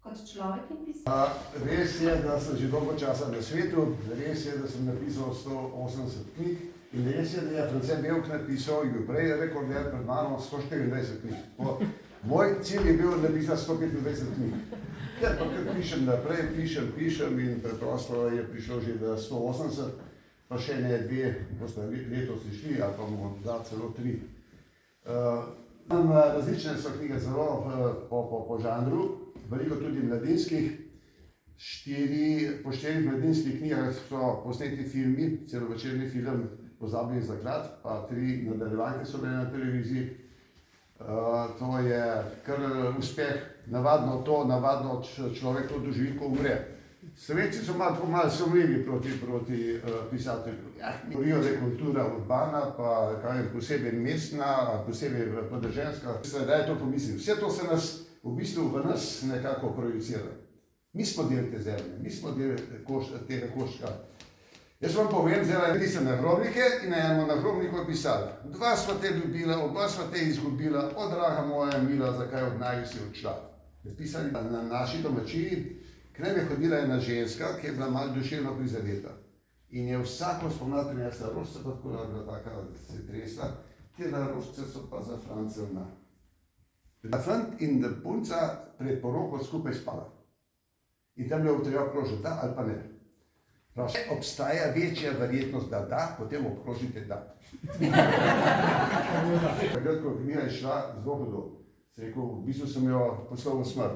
kot človek in pisatelj? Res je, da sem že dolgo časa na svetu, res je, da sem napisal 180 knjig in res je, da je France Belk napisal, ju prej rekorder pred mano, 124 knjig. Moj cilj je bil napisati 125 knjig. Ker pa kar pišem naprej, pišem in preprosto je prišlo že do 180, pa še ne dve, boste letos išli, ali pa morda celo 3. Različne so knjige zelo po žanru, veliko tudi mladinskih. Po 4 mladinskih knjigah so posneti filmi, celovečerni film Pozabljeni zaklad, pa 3 nadaljevanke so bile na televiziji. To je kar uspeh, navadno človek to doživi, ko umre. Slovenci so malo sumljivi proti pisatelju. Govorijo, da je kultura urbana, pa posebej mestna, posebej podeželska. Sedaj to pomislim. Vse to se nas v bistvu v nas nekako projicira. Mi smo del te zemlje, mi smo del tega koščka. Jaz vam povem, zdaj sem na grobnike in na enem nagrobniku je pisala: dva sva te ljubila, oba sva te izgubila, o draga moja mila, zakaj od naju si odšla. Pisali na naši domačiji. K nam je hodila ena ženska, ki je bila malo duševno prizadeta. In je vsako spomlad prinesla rožice, pa tako je bila taka, se tresla, te rožice so pa za Francelna. Fant in punca pred poroko skupaj spala. In tam je treba obkrožiti da ali pa ne. Če obstaja večja verjetnost, da da, potem obkrožite da. Takrat, ko knjiga je šla zelo hudo, se rekel, v bistvu sem jo poslal v smrt.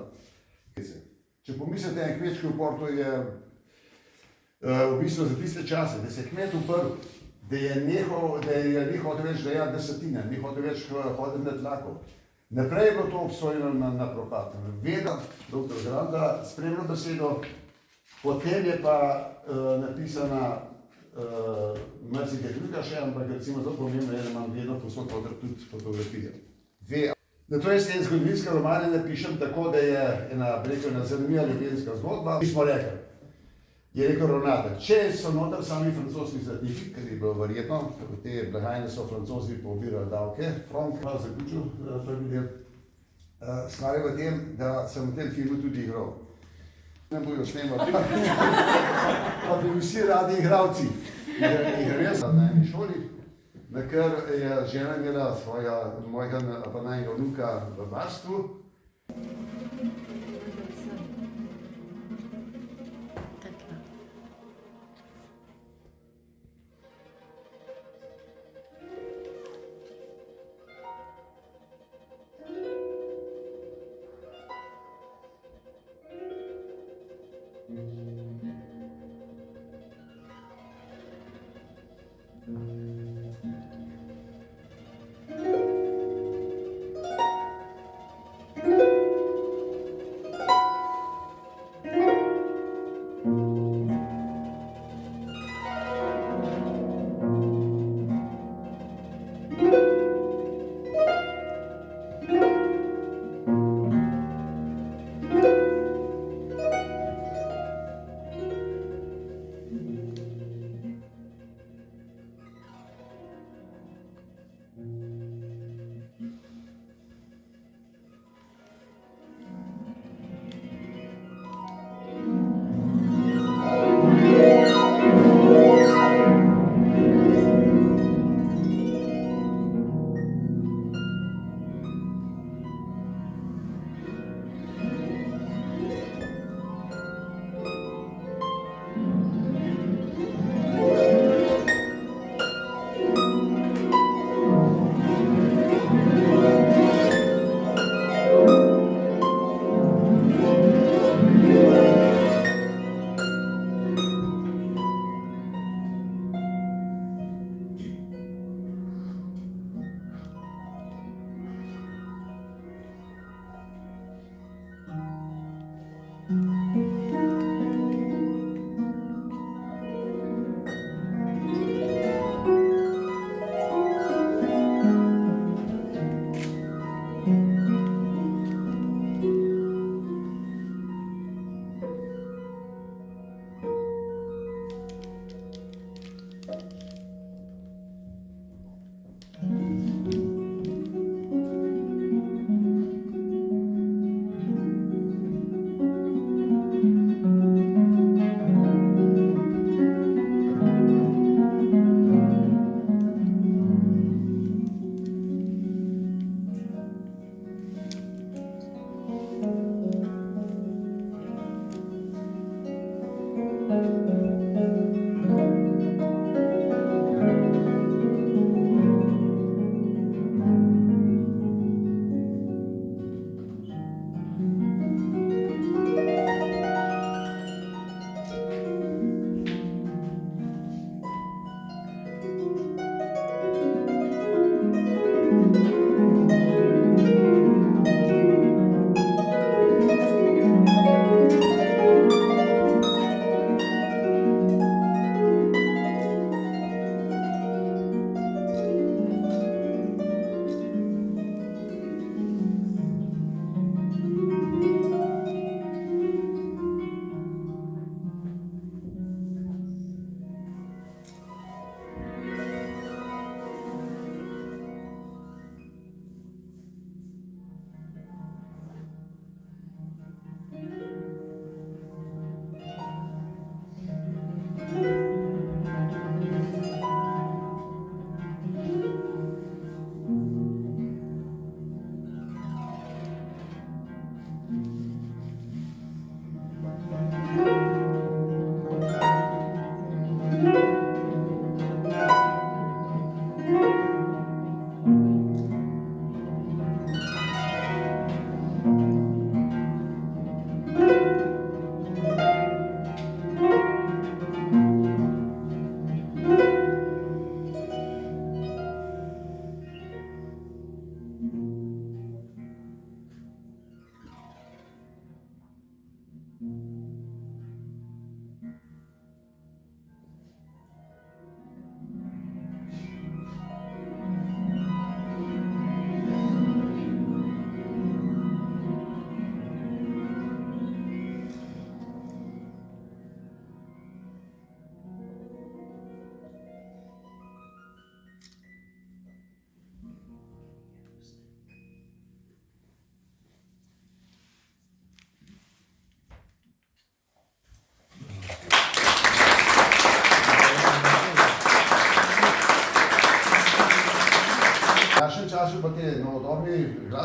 Če pomislite, en kmečki upor, to je v bistvu za tiste čase, da se je kmet uprl, da je ni hotel več dajati desetine, ni hotel več hoditi na tlako. Naprej je bilo to obsojeno na propad. Veda, dr. Granda, spremno besedo, potem je pa napisana marsikaj druga še, ampak recimo zelo pomembno je, da imam vedno posod tudi fotografije. Zato jaz te zgodovinske romane napišem tako, da je ena zanimiva ljubezenska zgodba. Mi smo rekli, je rekel ravnatelj, če so noter sami francoski zlatniki, ker je bilo verjetno, v te blagajne so Francozi pobirali davke, Frank pa zaključil prvi del. Stvar je v tem, da sem v tem filmu tudi igral. Ne bojo snemati, pa bi vsi radi igralci. Igram sem na eni šoli, nakar je žena imela mojega najnega vnuka v varstvu.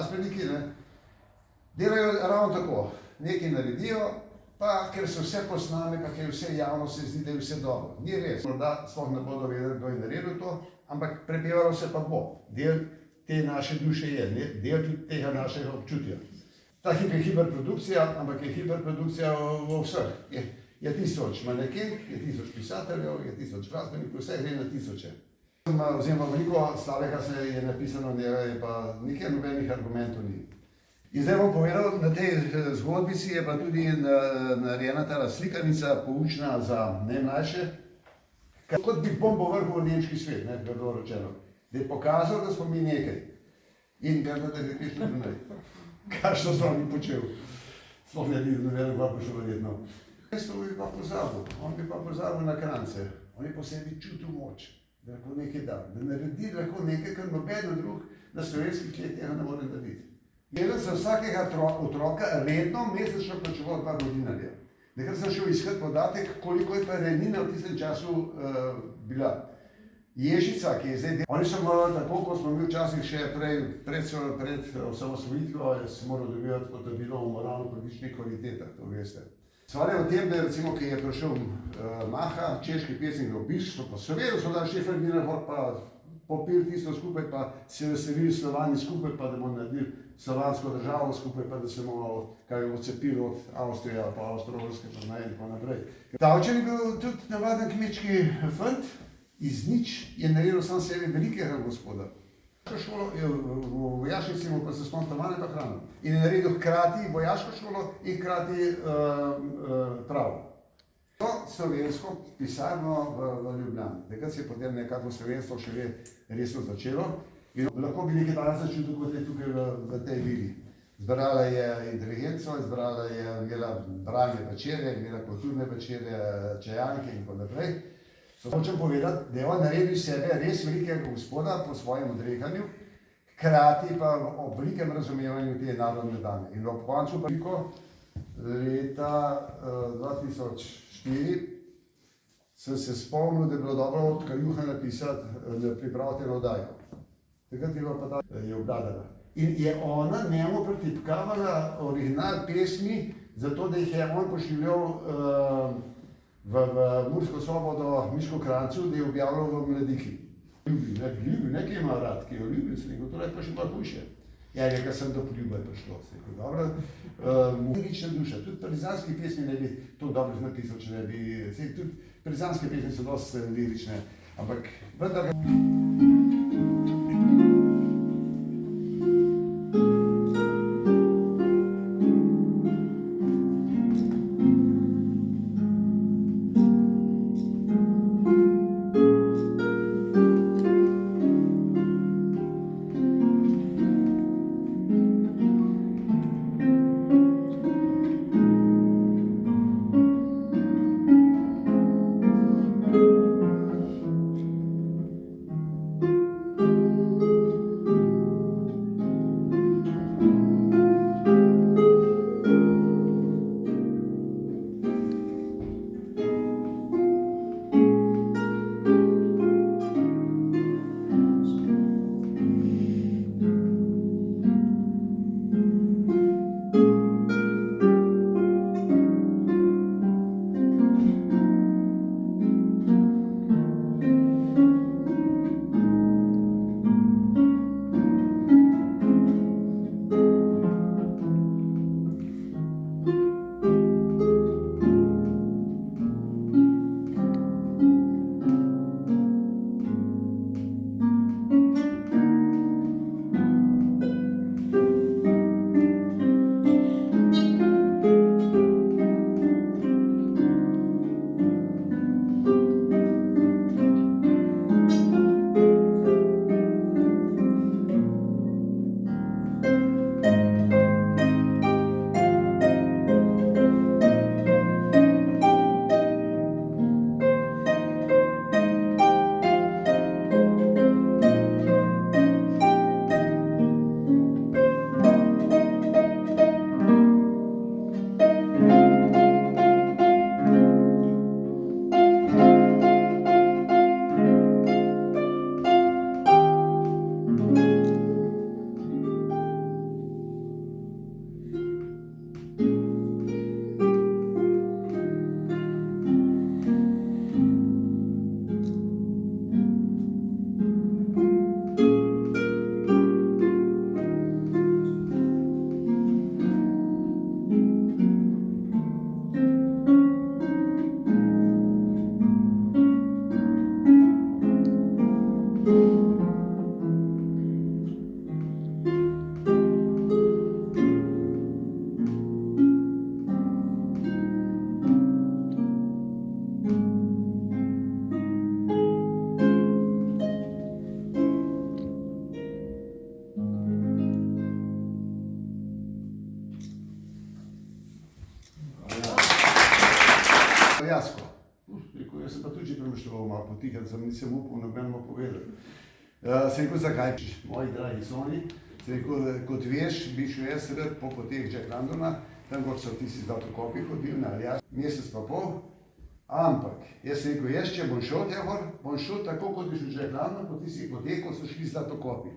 glasbeniki, ne, delajo ravno tako. Nekaj naredijo, pa ker so vse posname, pa ker vse javno se zdi, da je vse dobro. Ni res, morda sploh ne bodo vedeli, kdo je naredil to, ampak prepevalo se pa bo. Del te naše duše je, del tudi tega našega občutja. Ta hip je hiperprodukcija, ampak je hiperprodukcija v vseh. Je 1000 manekenk, je 1000 pisateljev, je 1000 glasbenikov, vse gre na tisoče. Oziroma veliko slabega se je napisano, pa nekaj nobenih argumentov ni. In zdaj bom povedal, na tej zgodbici je pa tudi narejena ta slikanica, poučna za najmlajše, kot bi bombo vrgel v nemški svet, ne, grdo rečeno. Da je pokazal, da smo mi nekaj. In da greš naprej. Kaj so z oni počel? Sploh ne bi noben dva prišel verjetno. To bi pa pozabil, on bi pa pozabil na krance. On je po sebi čutil moč, da lahko nekaj da. Da naredi lahko nekaj, kar nobeden drug na slovenskih tleh tega ne more narediti. Jaz sem vsakega otroka redno mesečno plačeval 2 godinarja. Nekaj sem šel iskat podatek, koliko je pa rejnina v tistem času bila. Ježica, ki je zdaj del. Oni so morali tako, kot smo mi včasih še pred osamosvojitvijo, se moral dobivati potrdilo o moralno-političnih kvalitetah, to veste. Stvar je v tem, da recimo, ki je prišel Maha, češki pesnik v obisk, pa seveda so dali Šefer Minerhor, pa popili tisto skupaj, pa se veselili Slovani skupaj, pa da bomo naredili slovansko državo skupaj, pa da se bomo kaj odcepili od Avstrije, pa Avstro-Ogrske, pa in tako naprej. Tavčar je bil tudi navaden kmečki fant, iz nič je naredil sam sebi velikega gospoda. Šolo je v vojašnici mu pa zastonj stanovanje pa hrano. In je naredil hkrati vojaško šolo in hkrati pravo. To slovensko pisarno v Ljubljani. Takrat se je potem nekako slovenstvo še resno začelo. In lahko bi nekaj danes začutil, kot je tukaj v tej vili. Zbrala je inteligenco, zbrala je imela branje večere, imela kulturne večere, čajanke in tako naprej. Hočem povedati, da je on naredil sebe res velikega gospoda po svojem odrekanju, hkrati pa ob velikem razumevanju te narodne dane. In ob koncu pa leta 2004 sem se spomnil, da je bilo dobro od Kaljuha napisati, pripraviti eno oddajo. Takrat je bila pa ta je obladala. In je ona njemu pretipkavala original pesmi, zato da jih je on pošiljal v Mursko Soboto Miško Kranjcu, da je objavljal v Mladiki. Ljubi, nekaj ima rad, ki jo ljubi, sem rekel, to je pa še malo hujše. Ja, rekel sem, da poljuba je prišlo, sem rekel, dobro. Lirična duša, tudi partizanske pesmi ne bi to dobro napisal, če ne bi, tudi partizanske pesmi so dosti lirične, ampak vendar Aljasko. Rekel, jaz sem pa tudi že premišljal malo potihati, nisem upal nobenemu povedati. Sem rekel, zakaj? Moji dragi Soni, sem rekel, kot veš, bi šel jaz rad po poteh Jack Londona, tam kot so tisti zlatokopi hodili na Aljasko, mesec pa pol. Ampak, jaz sem rekel, jaz če bom šel tja gor, bom šel tako, kot bi šel Jack London, po tistih poteh, kot so šli zlatokopi.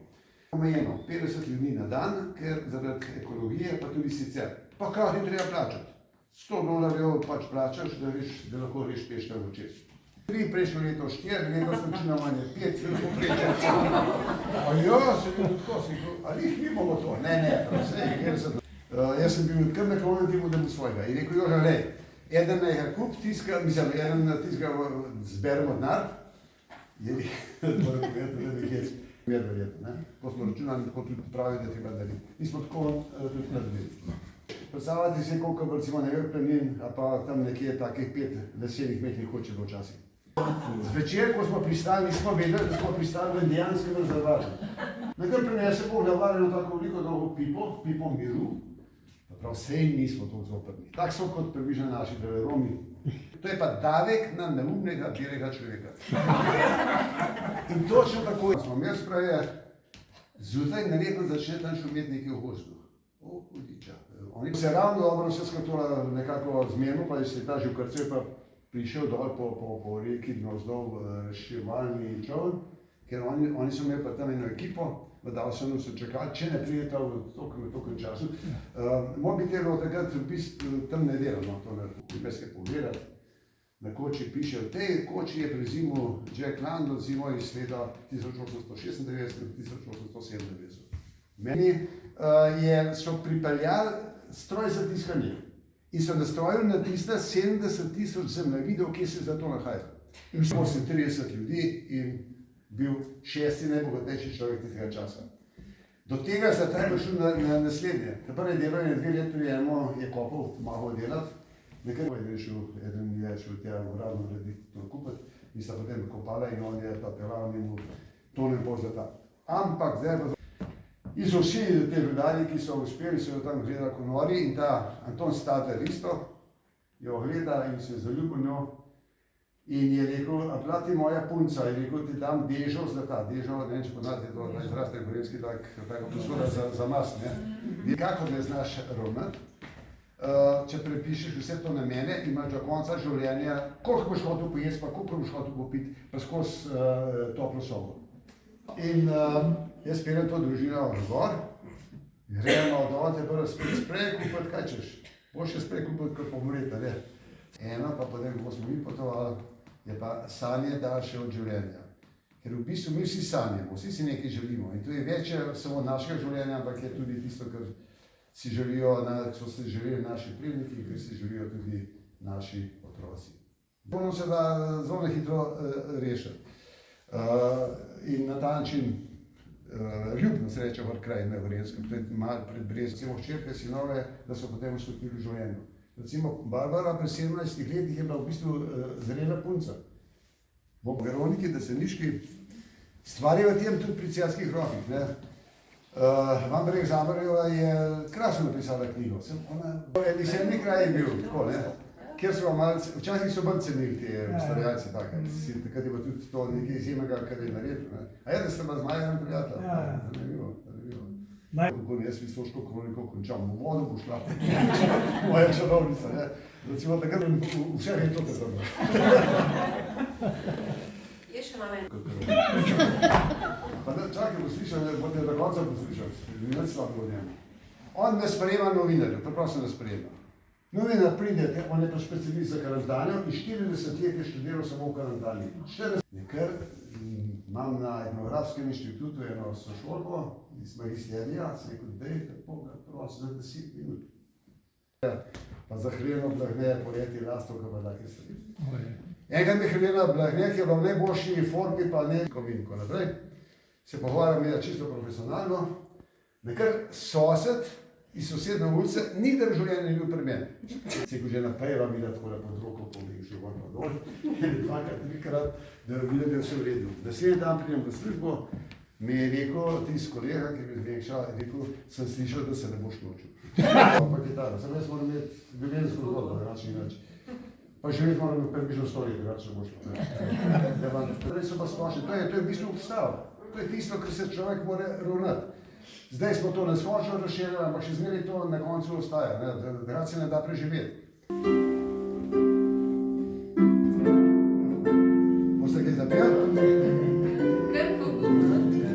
Omejeno 50 ljudi na dan, ker zaradi ekologije, pa tudi sicer. Pa hkrati treba plačati. $100 pač plačaš, da lahko greš peš tam v čez. 3 prejšnjo leto 4, letos računavanje 5, poprečje. Ja, sem bil tako, ali jih mi bomo to? Ne, jaz sem bil kar naklonjen temu, da bo svojega. In rekel, Joža, lej, eden naj ga kup, eden tiska zberemo denar, je moram povedati, da bi hec mer verjetno. Ko smo računali, tako tudi pravi, da treba narediti. Mi smo tako tudi naredili. Predstavljati si, koliko bo recimo Never Planin, a pa tam nekje takih 5 veselih mehnih hoče do včasih. Zvečer, ko smo pristali, nismo vedeli, da smo pristali v indijanskem rezervatu. Nekaj prinese Bog navarjeno tako veliko dolgo pipo miru, pa prav sej nismo toliko zoprni. Tak so kot približno naši Romi. To je pa davek na neumnega belega človeka. In točno tako smo imeli spraje, zjutraj naredno začne tam šumeti nekaj v gozdu. O, hudiča. Oni se ravno dobro vse skotola nekako zmenil, pa je se ta že v Krce pa prišel dol po reki navzdol reševalni čoln, ker oni so imeli pa tam eno ekipo, v Dawsonu so čakali, če ne pride ta v tokem času. Mobitelo takrat v bistvu tam ne dela, no, to ne pripeske pogledati. Na koči piše, v tej koči je prezimil Jack London zimo iz leta 1896-1897. Meni so pripeljali stroj za tiskanje in so na stroju natisnili 70 000 zemljevidov, kje se za to nahaja. In smo se 30 ljudi in bil 6. najbogatejši človek tistega časa. Do tega se je šel na naslednje. Prvi delal je 2 leti pri enemu, je kopal, malo delati. Nekaj je rešil, eden je šel tja uradno narediti to kupiti in sta potem kopala in on je ta pelal njemu tonen pol zlata. Ampak zdaj pa in so vsi te rudarji, ki so uspeli, so jo tam gledali kot nori in ta Anton Stater isto jo gleda in se zaljubil njo in je rekel, a bila ti moja punca, je rekel, ti dam dežo zlata, dežo, ne vem, če poznate to, ta izraz gorenski tako poskoda za mast, ne. Kako ne znaš ravnati, če prepišeš vse to na mene, imaš do konca življenja, koliko boš hotel pojesti, pa koliko boš hotel popiti, pa skozi toplo sobo. In jaz peljem to družino gor, gremo dol, te prvo spet sprej kupiti, kaj češ? Boš še sprej kupiti, kot pomreti, ne? Eno, pa potem, ko smo mi potovali, je pa sanje daljše od življenja. Ker v bistvu mi vsi sanjamo, vsi si nekaj želimo in to je več samo našega življenja, ampak je tudi tisto, kar si želijo, so si želeli naši predniki, kar si želijo tudi naši otroci. To se da zelo hitro rešiti. In na ta način ljubno sreča v kraj na Gorenskem, pred Brezom. Recimo hčerke, sinove, da so potem vstopili v življenju. Recimo Barbara pri 17 letih je bila v bistvu zrela punca. V Veroniki, Deseniški, stvar je v tem tudi pri Cerskih rokih. Vamberek Zambrjeva je krasno napisala knjigo. En izjemni kraj je bil, tako, ne? Kjer so malce, včasih so bolj cenili te ustvarjalce, takrat je bilo tudi to nekaj izjemnega, kar je naredil. A je, da ste pa z Majerem prijatelj? Zanimivo, zanimivo. Kako ne, jaz Visoško kroniko končam, v vodo bo šla, moja čarovnica, ne. Recimo takrat vseh je to kazano. Je še malo eno. Pa čakaj, poslišaj, bote do konca poslišati, ni več slabo od njemu. On ne sprejema novinarjev, preprosto ne sprejema. Novinar pride, on je pa specialist za karantano in 40 let je študiral samo v karantani. Ker imam na etnografskem inštitutu eno sošolko iz magisterija, se rekel, dejte Boga, prosim, za 10 minut. Pa za Heleno Blagne, poleti lastovka, pa take stvari. Enkrat mi Helena Blagne, ki je bila v najboljši formi, pa ne kovinko naprej, se pogovarjam je čisto profesionalno, nekaj sosed iz sosedne ulice, nikdar v življenju ni bil pri meni. Se ko že naprej vam videti tako pod roko, povek že gor pa dol, dvakrat, trikrat, da vidim, da je vse v redu. Naslednji dan pridem v službo, mi je rekel, tisti kolega, ki mi zvekša, je rekel, sem slišal, da se ne boš ločil. Ampak je tako, sem jaz moram imeti ljubezensko zgodbo, drugače ni nič. Pa že vedno moramo približno storiti, drugače bo šlo. Torej so pa splošni, to je v bistvu ustav. To je tisto, kar se človek mora ravnati. Zdaj smo to neskončno razširili, ampak še zmeraj to na koncu ostaja, drugače se ne da preživeti. Boste kaj zapeli? Kar pogumno. Jesus.